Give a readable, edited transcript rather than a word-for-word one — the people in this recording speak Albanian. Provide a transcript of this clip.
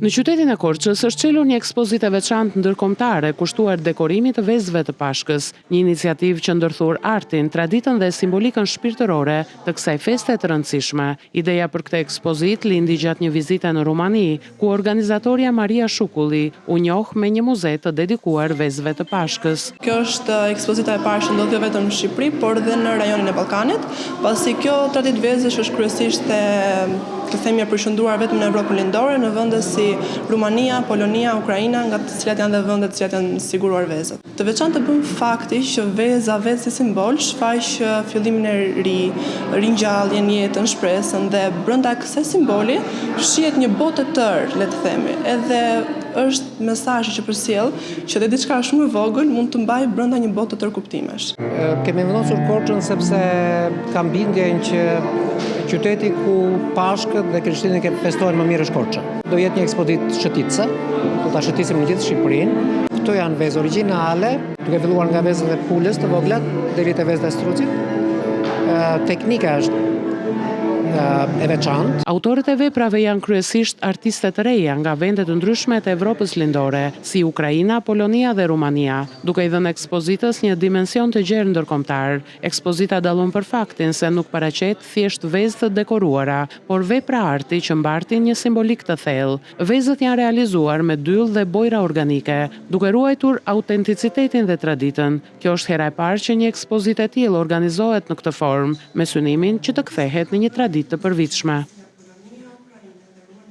Në qytetin e Korçës është çelur një ekspozitë e veçantë ndërkombëtare kushtuar dekorimit të vezëve të Pashkës, një iniciativë që ndërthur artin, traditën dhe simbolikën shpirtërore të kësaj feste të rëndësishme. Ideja për këtë ekspozitë lindi gjatë një vizite në Rumani, ku organizatorja Maria Shukulli u njoh me një muze të dedikuar vezëve të Pashkës. Kjo është ekspozita e parë që ndodh jo vetëm në Shqipëri, por edhe në rajonin e Ballkanit, pasi kjo traditë vezësh është kryesisht të themi e përshëndruar vetëm në Evropën lindore, në vende si Rumania, Polonia, Ukraina, nga të cilat janë dhe vende të cilat janë siguruar vezët. Të veçantë të bën fakti që veza si simbol shfaq fillimin e ringjalljen, jetën, shpresën dhe brenda kësaj simboli shihet një botë e tërë, le të themi. Edhe është mesazhi që përcjell që dhe diçka shumë e vogël mund të mbajë brenda një botë të tërë kuptimesh. Kemi vendosur Korçën sepse kam bindjen që qyteti ku Pashkët dhe krishterët festojnë më mirë është Korça. Do jetë një ekspozitë shëtitëse, do ta shëtisim në gjithë Shqipërinë. Këto janë vezë origjinale, duke filluar nga vezët e pulës të vogla deri te vezët e strucit. Teknika është e veçantë. Autorët e veprave janë kryesisht artistë të reja nga vende të ndryshme të Evropës lindore, si Ukraina, Polonia dhe Rumania, duke i dhënë ekspozitës një dimension të gjerë ndërkombëtar. Ekspozita dallon për faktin se nuk paraqet thjesht vezë të dekoruara, por vepra arti që mbartin një simbolik të thellë. Vezët janë realizuar me dyll dhe bojra organike, duke ruajtur autenticitetin dhe traditën. Kjo është hera e parë që një ekspozitë e tillë organizohet në këtë formë, me synimin që të kthehet në një traditë të përvitshme.